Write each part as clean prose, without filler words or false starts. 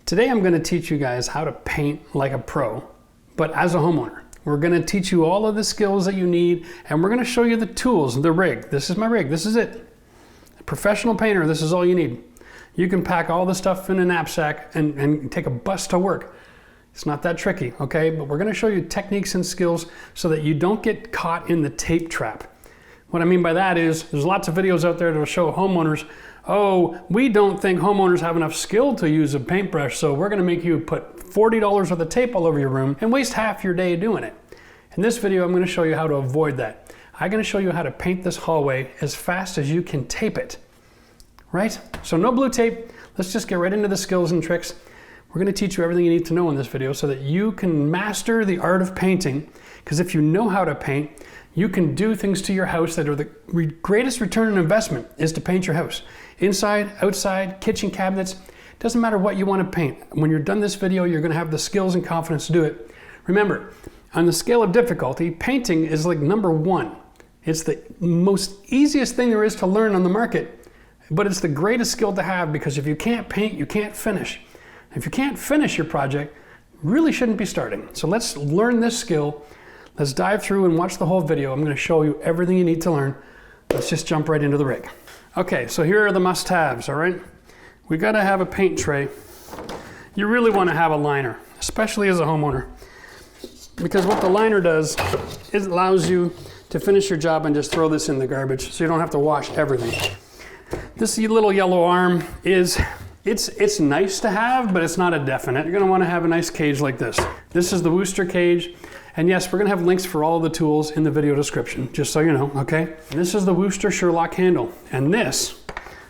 Today I'm going to teach you guys how to paint like a pro, but as a homeowner. We're going to teach you all of the skills that you need, and we're going to show you the tools, the rig. This is my rig. This is it. A professional painter, this is all you need. You can pack all the stuff in a knapsack and take a bus to work. It's not that tricky, okay? But we're going to show you techniques and skills so that you don't get caught in the tape trap. What I mean by that is there's lots of videos out there that will show homeowners, oh, we don't think homeowners have enough skill to use a paintbrush, so we're going to make you put $40 worth of tape all over your room and waste half your day doing it. In this video, I'm going to show you how to avoid that. I'm going to show you how to paint this hallway as fast as you can tape it. Right? So no blue tape. Let's just get right into the skills and tricks. We're going to teach you everything you need to know in this video so that you can master the art of painting. Because if you know how to paint, you can do things to your house that are the greatest return on investment is to paint your house. Inside, outside, kitchen cabinets, doesn't matter what you want to paint. When you're done this video, you're going to have the skills and confidence to do it. Remember, on the scale of difficulty, painting is like number one. It's the most easiest thing there is to learn on the market, but it's the greatest skill to have because if you can't paint, you can't finish. If you can't finish your project, you really shouldn't be starting. So let's learn this skill. Let's dive through and watch the whole video. I'm going to show you everything you need to learn. Let's just jump right into the rig. Okay, so here are the must-haves, all right? We got to have a paint tray. You really want to have a liner, especially as a homeowner, because what the liner does is it allows you to finish your job and just throw this in the garbage so you don't have to wash everything. This little yellow arm is, it's nice to have, but it's not a definite. You're going to want to have a nice cage like this. This is the Wooster cage. And yes, we're going to have links for all the tools in the video description, just so you know, okay? And this is the Wooster Sherlock handle. And this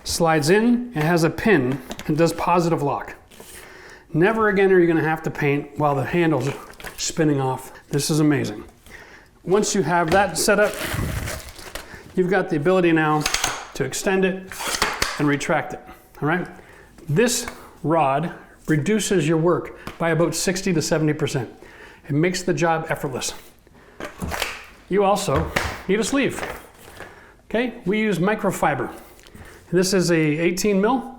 slides in, it has a pin, and does positive lock. Never again are you going to have to paint while the handle's spinning off. This is amazing. Once you have that set up, you've got the ability now to extend it and retract it, all right? This rod reduces your work by about 60 to 70%. It makes the job effortless. You also need a sleeve. Okay, we use microfiber. This is a 18 mil.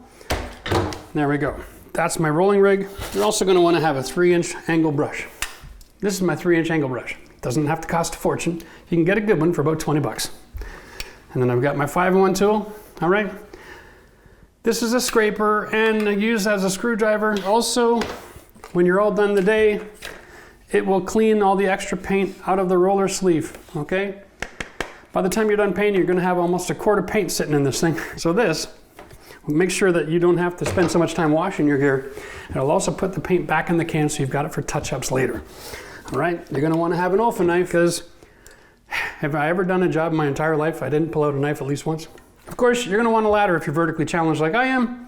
There we go. That's my rolling rig. You're also going to want to have a 3-inch angle brush. This is my 3-inch angle brush. Doesn't have to cost a fortune. You can get a good one for about 20 bucks. And then I've got my 5-in-1 tool. All right. This is a scraper and used as a screwdriver. Also, when you're all done the day, it will clean all the extra paint out of the roller sleeve, okay? By the time you're done painting, you're gonna have almost a quart of paint sitting in this thing. So this will make sure that you don't have to spend so much time washing your gear. It'll also put the paint back in the can so you've got it for touch-ups later. All right, you're gonna wanna have an Olfa knife because have I ever done a job in my entire life I didn't pull out a knife at least once? Of course, you're gonna want a ladder if you're vertically challenged like I am,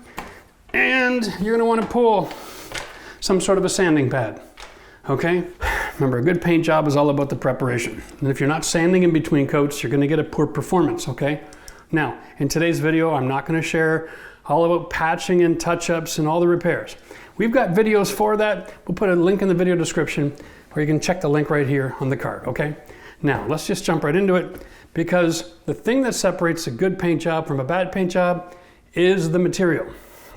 and you're gonna wanna pull some sort of a sanding pad. Okay? Remember, a good paint job is all about the preparation. And if you're not sanding in between coats, you're going to get a poor performance, okay? Now, in today's video, I'm not going to share all about patching and touch-ups and all the repairs. We've got videos for that. We'll put a link in the video description where you can check the link right here on the card, okay? Now, let's just jump right into it because the thing that separates a good paint job from a bad paint job is the material.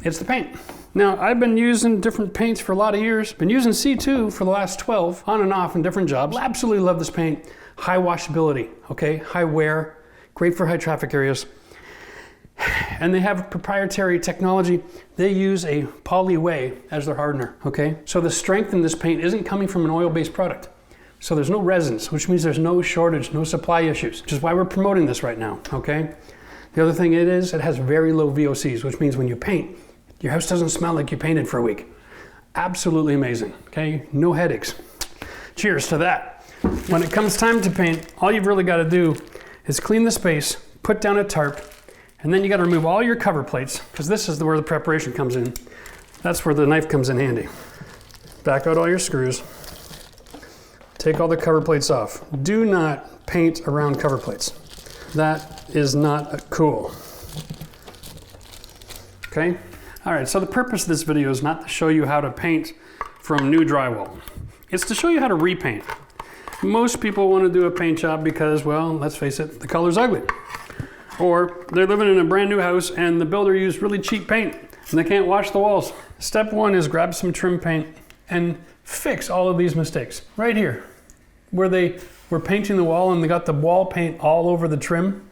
It's the paint. Now, I've been using different paints for a lot of years. Been using C2 for the last 12, on and off in different jobs. Absolutely love this paint. High washability, okay? High wear, great for high traffic areas. And they have proprietary technology. They use a Poly-Way as their hardener, okay? So the strength in this paint isn't coming from an oil-based product. So there's no resins, which means there's no shortage, no supply issues, which is why we're promoting this right now, okay? The other thing it has very low VOCs, which means when you paint, your house doesn't smell like you painted for a week. Absolutely amazing, okay? No headaches. Cheers to that. When it comes time to paint, all you've really got to do is clean the space, put down a tarp, and then you got to remove all your cover plates, because this is where the preparation comes in. That's where the knife comes in handy. Back out all your screws. Take all the cover plates off. Do not paint around cover plates. That is not cool. Okay? All right, so the purpose of this video is not to show you how to paint from new drywall. It's to show you how to repaint. Most people want to do a paint job because, well, let's face it, the color's ugly. Or they're living in a brand new house and the builder used really cheap paint. and they can't wash the walls. Step one is grab some trim paint and fix all of these mistakes. Right here, where they were painting the wall and they got the wall paint all over the trim.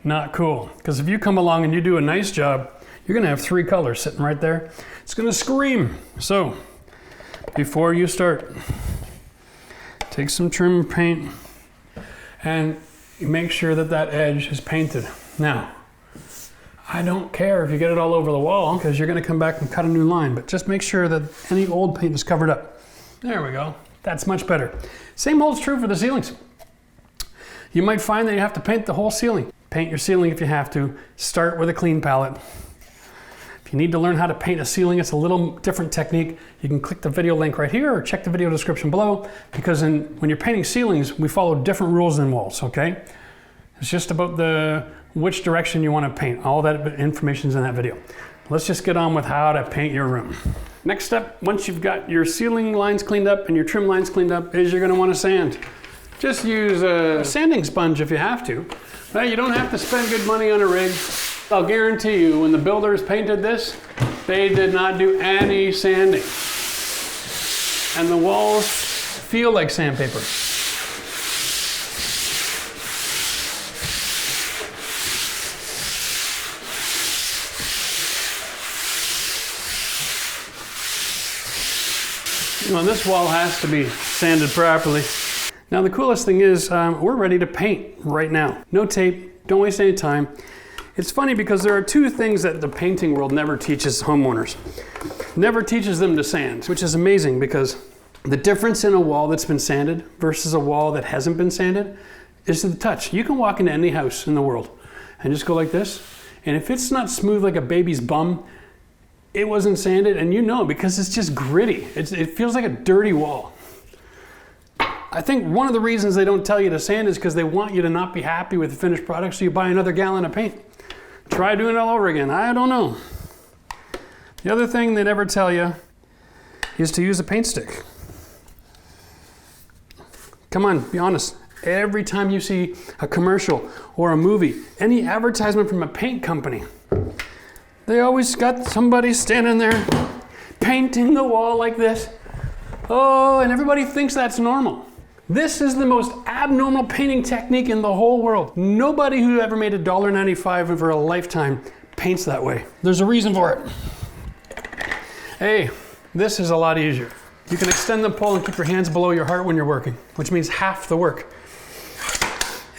Not cool, because if you come along and you do a nice job, you're gonna have 3 colors sitting right there. It's gonna scream. So, before you start, take some trim paint and make sure that that edge is painted. Now, I don't care if you get it all over the wall, because you're gonna come back and cut a new line, but just make sure that any old paint is covered up. There we go, that's much better. Same holds true for the ceilings. You might find that you have to paint the whole ceiling. Paint your ceiling if you have to. Start with a clean palette. If you need to learn how to paint a ceiling, it's a little different technique. You can click the video link right here or check the video description below, because when you're painting ceilings, we follow different rules than walls, okay? It's just about which direction you want to paint. All that information is in that video. Let's just get on with how to paint your room. Next step, once you've got your ceiling lines cleaned up and your trim lines cleaned up, is you're going to want to sand. Just use a sanding sponge if you have to. You don't have to spend good money on a rig. I'll guarantee you, when the builders painted this, they did not do any sanding. And the walls feel like sandpaper. Well, this wall has to be sanded properly. Now the coolest thing is we're ready to paint right now. No tape, don't waste any time. It's funny because there are 2 things that the painting world never teaches homeowners. Never teaches them to sand, which is amazing, because the difference in a wall that's been sanded versus a wall that hasn't been sanded is the touch. You can walk into any house in the world and just go like this, and if it's not smooth like a baby's bum, it wasn't sanded, and you know, because it's just gritty. It feels like a dirty wall. I think one of the reasons they don't tell you to sand is because they want you to not be happy with the finished product, so you buy another gallon of paint. Try doing it all over again. I don't know. The other thing they never tell you is to use a paint stick. Come on, be honest. Every time you see a commercial or a movie, any advertisement from a paint company, they always got somebody standing there painting the wall like this. Oh, and everybody thinks that's normal. This is the most abnormal painting technique in the whole world. Nobody who ever made $1.95 over a lifetime paints that way. There's a reason for it. Hey, this is a lot easier. You can extend the pole and keep your hands below your heart when you're working, which means half the work.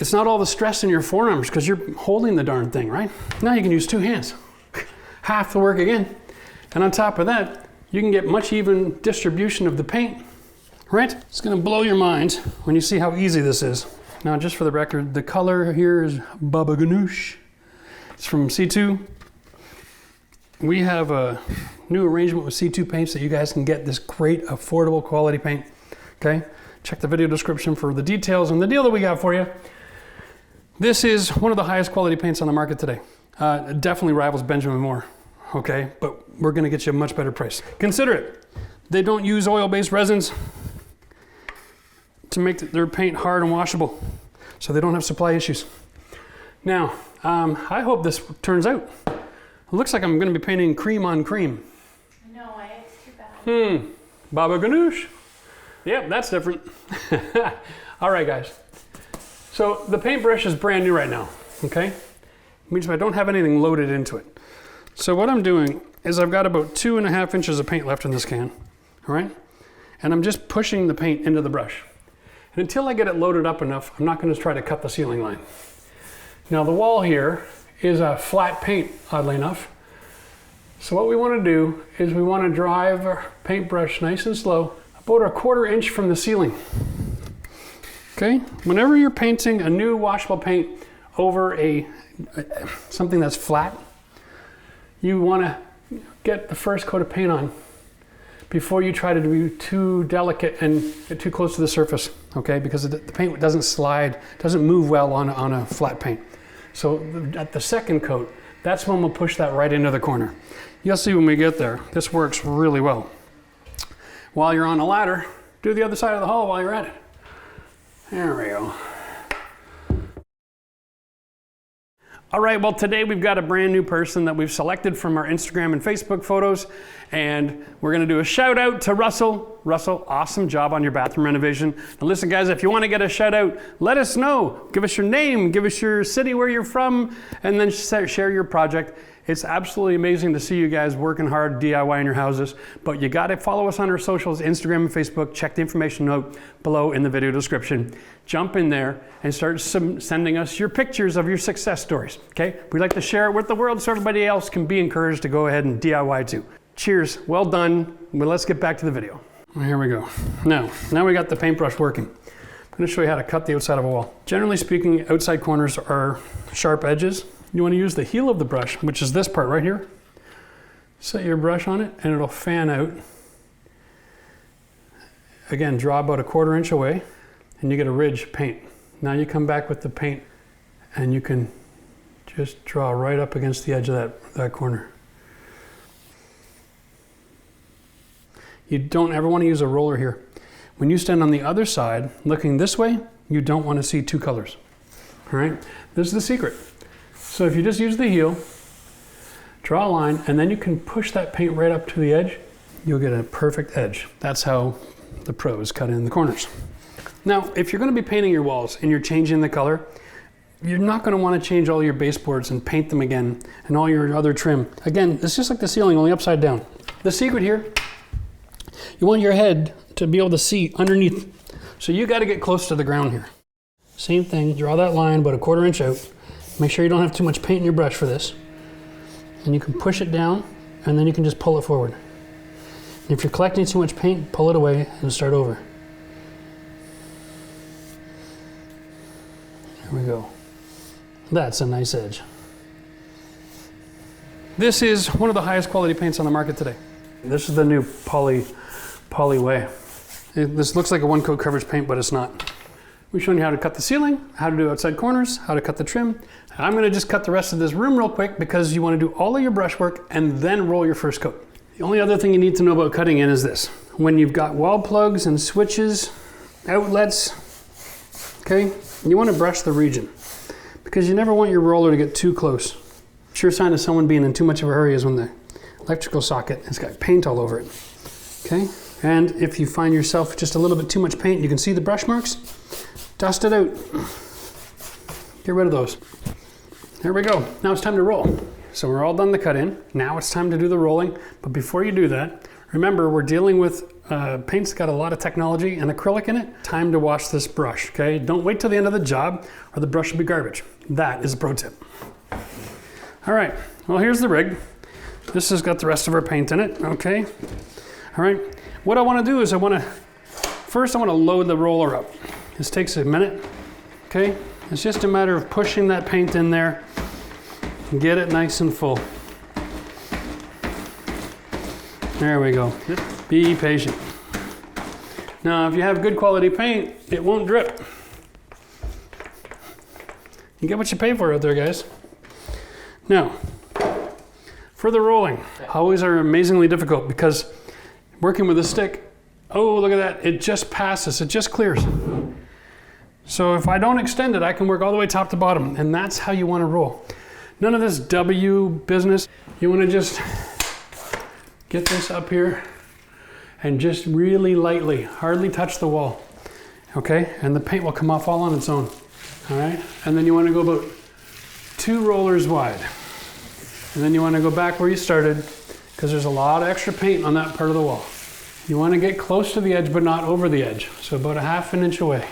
It's not all the stress in your forearms because you're holding the darn thing, right? Now you can use 2 hands. Half the work again. And on top of that, you can get much even distribution of the paint. Right? It's going to blow your mind when you see how easy this is. Now, just for the record, the color here is Baba Ganoush. It's from C2. We have a new arrangement with C2 paints that you guys can get this great, affordable quality paint. Okay? Check the video description for the details and the deal that we got for you. This is one of the highest quality paints on the market today. It definitely rivals Benjamin Moore. Okay? But we're going to get you a much better price. Consider it. They don't use oil-based resins to make their paint hard and washable, so they don't have supply issues. Now, I hope this turns out. It looks like I'm going to be painting cream on cream. No way, it's too bad. Baba Ganoush. Yep, that's different. All right, guys. So the paintbrush is brand new right now, okay? It means I don't have anything loaded into it. So what I'm doing is I've got about 2.5 inches of paint left in this can, all right? And I'm just pushing the paint into the brush. And until I get it loaded up enough, I'm not going to try to cut the ceiling line. Now the wall here is a flat paint, oddly enough. So what we want to do is we want to drive our paintbrush nice and slow, about 1/4 inch from the ceiling. Okay, whenever you're painting a new washable paint over something that's flat, you want to get the first coat of paint on before you try to be too delicate and get too close to the surface, okay? Because the paint doesn't slide, doesn't move well on a flat paint. So at the second coat, that's when we'll push that right into the corner. You'll see when we get there, this works really well. While you're on the ladder, do the other side of the hall while you're at it. There we go. All right, well today we've got a brand new person that we've selected from our Instagram and Facebook photos, and we're gonna do a shout out to Russell. Russell, awesome job on your bathroom renovation. Now listen guys, if you wanna get a shout out, let us know. Give us your name, give us your city where you're from, and then share your project. It's absolutely amazing to see you guys working hard DIY in your houses, but you gotta follow us on our socials, Instagram and Facebook. Check the information note below in the video description. Jump in there and start sending us your pictures of your success stories, okay? We like to share it with the world so everybody else can be encouraged to go ahead and DIY too. Cheers, well done. Well, let's get back to the video. Here we go. Now we got the paintbrush working. I'm gonna show you how to cut the outside of a wall. Generally speaking, outside corners are sharp edges. You want to use the heel of the brush, which is this part right here. Set your brush on it and it'll fan out. Again, draw about a 1/4 inch away and you get a ridge paint. Now you come back with the paint and you can just draw right up against the edge of that corner. You don't ever want to use a roller here. When you stand on the other side, looking this way, you don't want to see two colors. All right, this is the secret. So if you just use the heel, draw a line, and then you can push that paint right up to the edge, you'll get a perfect edge. That's how the pros cut in the corners. Now, if you're gonna be painting your walls and you're changing the color, you're not gonna wanna change all your baseboards and paint them again and all your other trim. Again, it's just like the ceiling, only upside down. The secret here, you want your head to be able to see underneath. So you gotta get close to the ground here. Same thing, draw that line about a 1/4 inch out. Make sure you don't have too much paint in your brush for this. And you can push it down and then you can just pull it forward. And if you're collecting too much paint, pull it away and start over. There we go. That's a nice edge. This is one of the highest quality paints on the market today. This is the new Poly Way. This looks like a one coat coverage paint, but it's not. We've shown you how to cut the ceiling, how to do outside corners, how to cut the trim. I'm gonna just cut the rest of this room real quick because you wanna do all of your brush work and then roll your first coat. The only other thing you need to know about cutting in is this. When you've got wall plugs and switches, outlets, okay, you wanna brush the region because you never want your roller to get too close. Sure sign of someone being in too much of a hurry is when the electrical socket has got paint all over it, okay? And if you find yourself just a little bit too much paint, you can see the brush marks, dust it out. Get rid of those. There we go. Now it's time to roll. So we're all done the cut in. Now it's time to do the rolling. But before you do that, remember we're dealing with paint's got a lot of technology and acrylic in it. Time to wash this brush, okay? Don't wait till the end of the job or the brush will be garbage. That is a pro tip. All right, well here's the rig. This has got the rest of our paint in it, okay? All right, what I wanna do is first I wanna load the roller up. This takes a minute, okay? It's just a matter of pushing that paint in there and get it nice and full. There we go. Be patient. Now, if you have good quality paint, it won't drip. You get what you pay for out there, guys. Now, for the rolling, always are amazingly difficult because working with a stick, oh, look at that, it just passes, it just clears. So if I don't extend it, I can work all the way top to bottom, and that's how you want to roll. None of this W business. You want to just get this up here and just really lightly, hardly touch the wall, okay? And the paint will come off all on its own, all right? And then you want to go about 2 rollers wide. And then you want to go back where you started because there's a lot of extra paint on that part of the wall. You want to get close to the edge but not over the edge, so about a 1/2 inch away.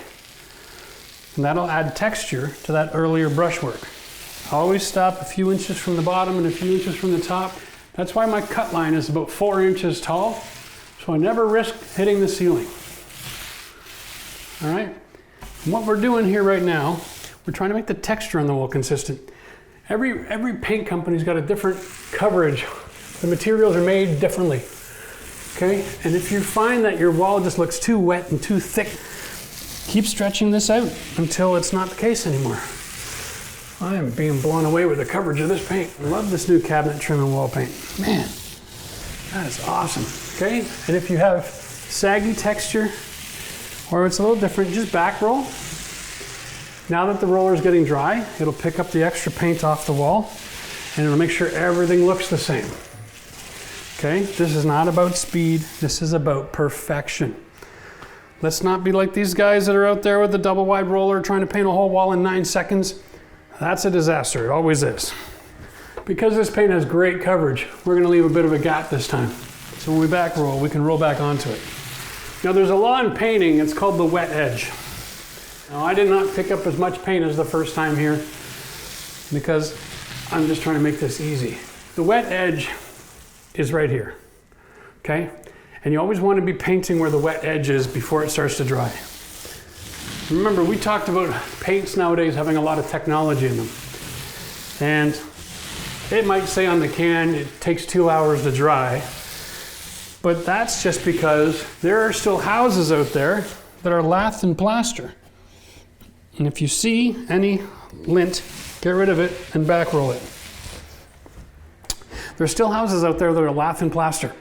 And that'll add texture to that earlier brushwork. Always stop a few inches from the bottom and a few inches from the top. That's why my cut line is about 4 inches tall, so I never risk hitting the ceiling. All right? And what we're doing here right now, we're trying to make the texture on the wall consistent. Every paint company's got a different coverage. The materials are made differently, okay? And if you find that your wall just looks too wet and too thick, keep stretching this out until it's not the case anymore. I am being blown away with the coverage of this paint. I love this new cabinet trim and wall paint. Man, that is awesome, okay? And if you have saggy texture or it's a little different, just back roll Now that the roller is getting dry, it'll pick up the extra paint off the wall and it'll make sure everything looks the same. Okay, this is not about speed, this is about perfection. Let's not be like these guys that are out there with the double wide roller trying to paint a whole wall in 9 seconds. That's a disaster, it always is. Because this paint has great coverage, we're gonna leave a bit of a gap this time. So when we back roll, we can roll back onto it. Now there's a law in painting, it's called the wet edge. Now I did not pick up as much paint as the first time here because I'm just trying to make this easy. The wet edge is right here, okay? And you always want to be painting where the wet edge is before it starts to dry. Remember, we talked about paints nowadays having a lot of technology in them. And it might say on the can, it takes 2 hours to dry, but that's just because there are still houses out there that are lathed in plaster. And if you see any lint, get rid of it and back roll it. There's still houses out there that are lathed in plaster.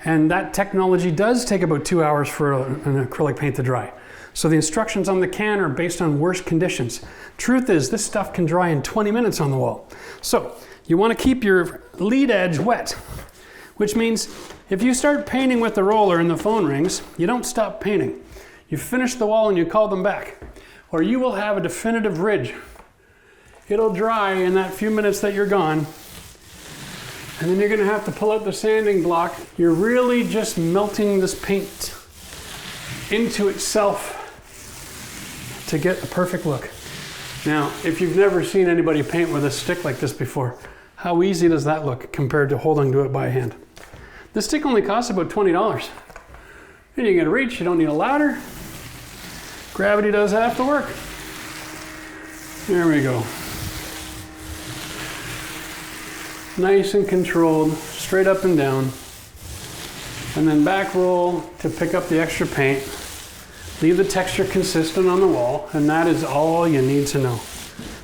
And that technology does take about 2 hours for an acrylic paint to dry. So the instructions on the can are based on worst conditions. Truth is, this stuff can dry in 20 minutes on the wall. So you want to keep your lead edge wet, which means if you start painting with the roller and the phone rings, you don't stop painting. You finish the wall and you call them back, or you will have a definitive ridge. It'll dry in that few minutes that you're gone, and then you're going to have to pull out the sanding block. You're really just melting this paint into itself to get a perfect look. Now, if you've never seen anybody paint with a stick like this before, how easy does that look compared to holding to it by hand? The stick only costs about $20. And you can reach, you don't need a ladder. Gravity does half the work. There we go. Nice and controlled, straight up and down. And then back roll to pick up the extra paint. Leave the texture consistent on the wall, and that is all you need to know.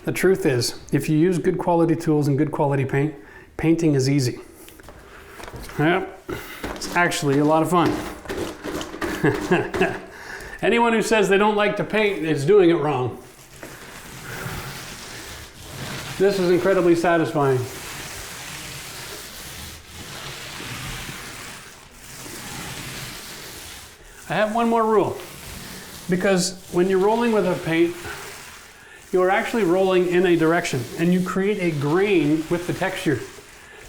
The truth is, if you use good quality tools and good quality paint, painting is easy. Yep, it's actually a lot of fun. Anyone who says they don't like to paint is doing it wrong. This is incredibly satisfying. I have one more rule, because when you're rolling with a paint, you're actually rolling in a direction and you create a grain with the texture.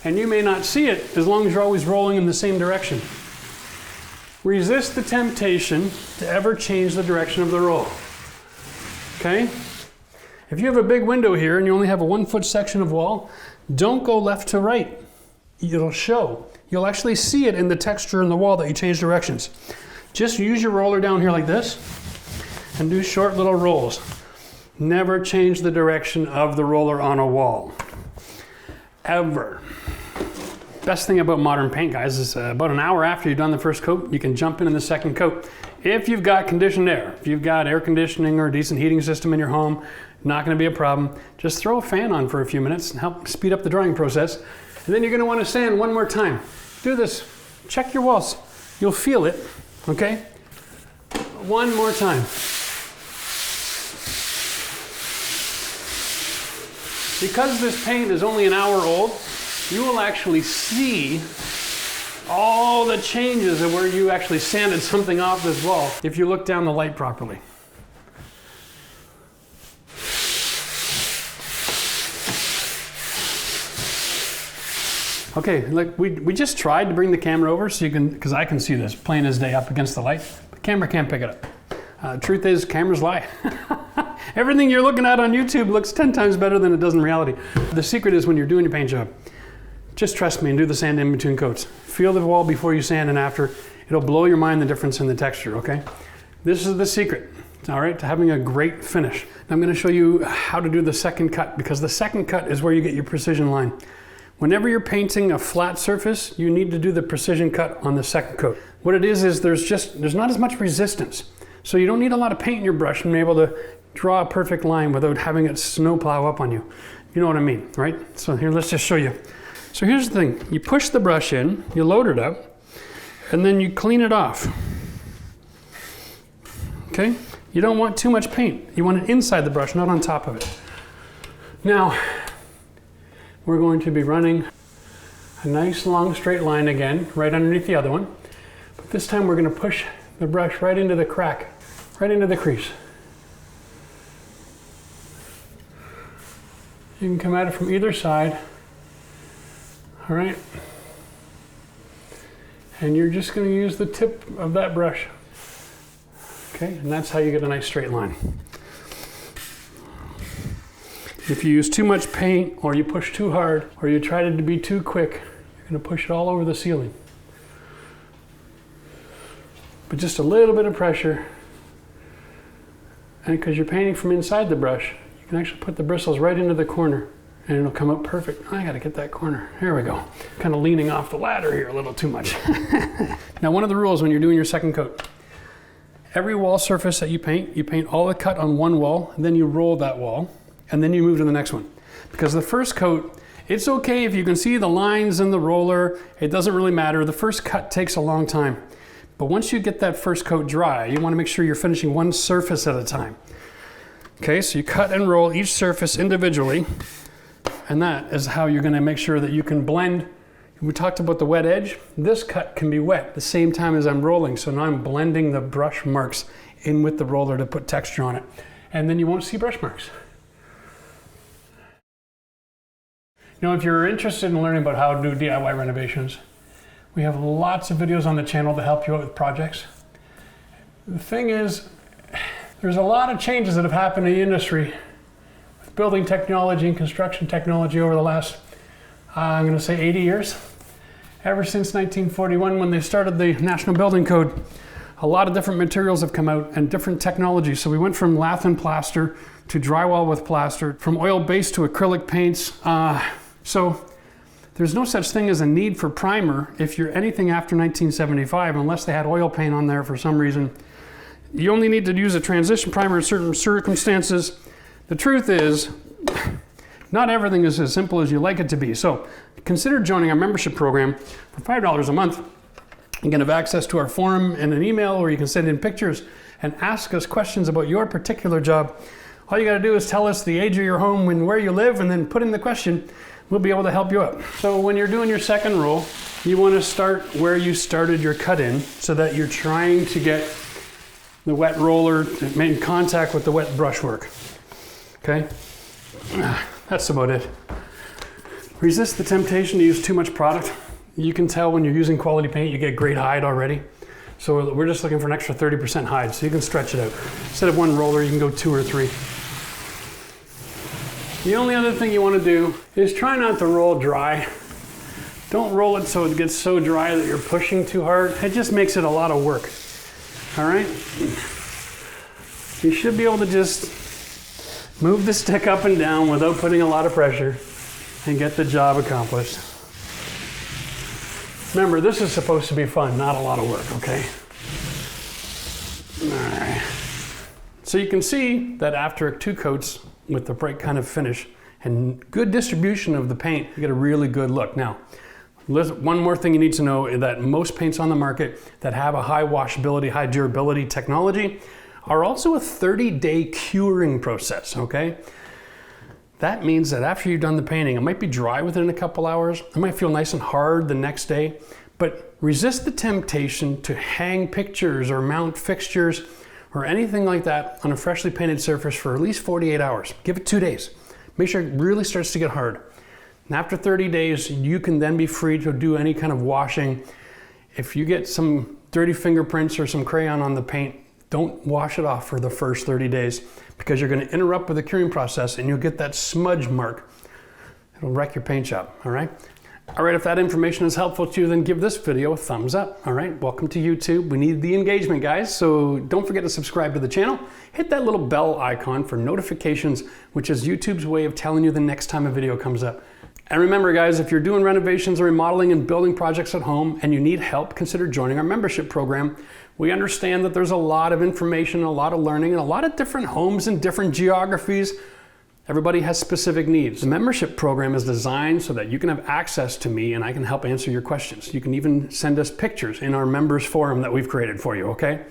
And you may not see it as long as you're always rolling in the same direction. Resist the temptation to ever change the direction of the roll. Okay? If you have a big window here and you only have a 1 foot section of wall, don't go left to right. It'll show. You'll actually see it in the texture in the wall that you change directions. Just use your roller down here like this and do short little rolls. Never change the direction of the roller on a wall. Ever. Best thing about modern paint, guys, is about an hour after you've done the first coat, you can jump in the second coat. If you've got conditioned air, if you've got air conditioning or a decent heating system in your home, not going to be a problem. Just throw a fan on for a few minutes and help speed up the drying process. And then you're going to want to sand one more time. Do this. Check your walls. You'll feel it. Okay? One more time. Because this paint is only an hour old, you will actually see all the changes of where you actually sanded something off this wall if you look down the light properly. Okay, like we just tried to bring the camera over so you can, because I can see this plain as day up against the light. The camera can't pick it up. Truth is, cameras lie. Everything you're looking at on YouTube looks 10 times better than it does in reality. The secret is when you're doing your paint job, just trust me and do the sand in between coats. Feel the wall before you sand and after. It'll blow your mind the difference in the texture, okay? This is the secret, all right, to having a great finish. Now I'm gonna show you how to do the second cut, because the second cut is where you get your precision line. Whenever you're painting a flat surface, you need to do the precision cut on the second coat. What it is there's not as much resistance. So you don't need a lot of paint in your brush and be able to draw a perfect line without having it snowplow up on you. You know what I mean, right? So here, let's just show you. So here's the thing. You push the brush in, you load it up, and then you clean it off. Okay? You don't want too much paint. You want it inside the brush, not on top of it. Now, we're going to be running a nice long straight line again, right underneath the other one. But this time we're going to push the brush right into the crack, right into the crease. You can come at it from either side. All right. And you're just going to use the tip of that brush. Okay, and that's how you get a nice straight line. If you use too much paint, or you push too hard, or you try to be too quick, you're going to push it all over the ceiling. But just a little bit of pressure, and because you're painting from inside the brush, you can actually put the bristles right into the corner, and it'll come out perfect. I got to get that corner. Here we go. Kind of leaning off the ladder here a little too much. Now, one of the rules when you're doing your second coat, every wall surface that you paint all the cut on one wall, and then you roll that wall, and then you move to the next one. Because the first coat, it's okay if you can see the lines in the roller, it doesn't really matter. The first cut takes a long time. But once you get that first coat dry, you want to make sure you're finishing one surface at a time. Okay, so you cut and roll each surface individually, and that is how you're going to make sure that you can blend. We talked about the wet edge. This cut can be wet at the same time as I'm rolling, so now I'm blending the brush marks in with the roller to put texture on it. And then you won't see brush marks. Now, if you're interested in learning about how to do DIY renovations, we have lots of videos on the channel to help you out with projects. The thing is, there's a lot of changes that have happened in the industry with building technology and construction technology over the last, I'm going to say 80 years. Ever since 1941, when they started the National Building Code, a lot of different materials have come out and different technologies. So we went from lath and plaster to drywall with plaster, from oil-based to acrylic paints. So there's no such thing as a need for primer if you're anything after 1975, unless they had oil paint on there for some reason. You only need to use a transition primer in certain circumstances. The truth is, not everything is as simple as you like it to be. So consider joining our membership program for $5 a month. You can have access to our forum and an email, or you can send in pictures and ask us questions about your particular job. All you got to do is tell us the age of your home and where you live, and then put in the question. We'll be able to help you out. So when you're doing your second roll, you want to start where you started your cut in, so that you're trying to get the wet roller in contact with the wet brushwork. Okay? That's about it. Resist the temptation to use too much product. You can tell when you're using quality paint, you get great hide already. So we're just looking for an extra 30% hide, so you can stretch it out. Instead of one roller, you can go 2 or 3. The only other thing you want to do is try not to roll dry. Don't roll it so it gets so dry that you're pushing too hard. It just makes it a lot of work. All right? You should be able to just move the stick up and down without putting a lot of pressure and get the job accomplished. Remember, this is supposed to be fun, not a lot of work, okay? All right. So you can see that after 2 coats with the right kind of finish and good distribution of the paint, you get a really good look. Now, one more thing you need to know is that most paints on the market that have a high washability, high durability technology are also a 30-day curing process, okay? That means that after you've done the painting, it might be dry within a couple hours. It might feel nice and hard the next day, but resist the temptation to hang pictures or mount fixtures or anything like that on a freshly painted surface for at least 48 hours. Give it 2 days. Make sure it really starts to get hard. And after 30 days, you can then be free to do any kind of washing. If you get some dirty fingerprints or some crayon on the paint, don't wash it off for the first 30 days, because you're going to interrupt with the curing process and you'll get that smudge mark. It'll wreck your paint job, all right? All right, if that information is helpful to you, then give this video a thumbs up, all right? Welcome to YouTube. We need the engagement, guys, so don't forget to subscribe to the channel. Hit that little bell icon for notifications, which is YouTube's way of telling you the next time a video comes up. And remember, guys, if you're doing renovations or remodeling and building projects at home and you need help, consider joining our membership program. We understand that there's a lot of information, a lot of learning, and a lot of different homes and different geographies. Everybody has specific needs. The membership program is designed so that you can have access to me and I can help answer your questions. You can even send us pictures in our members forum that we've created for you, okay?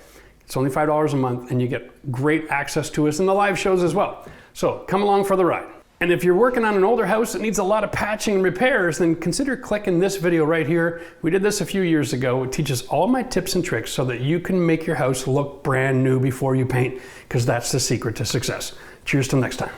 It's only $5 a month, and you get great access to us and the live shows as well. So come along for the ride. And if you're working on an older house that needs a lot of patching and repairs, then consider clicking this video right here. We did this a few years ago. It teaches all my tips and tricks so that you can make your house look brand new before you paint, because that's the secret to success. Cheers till next time.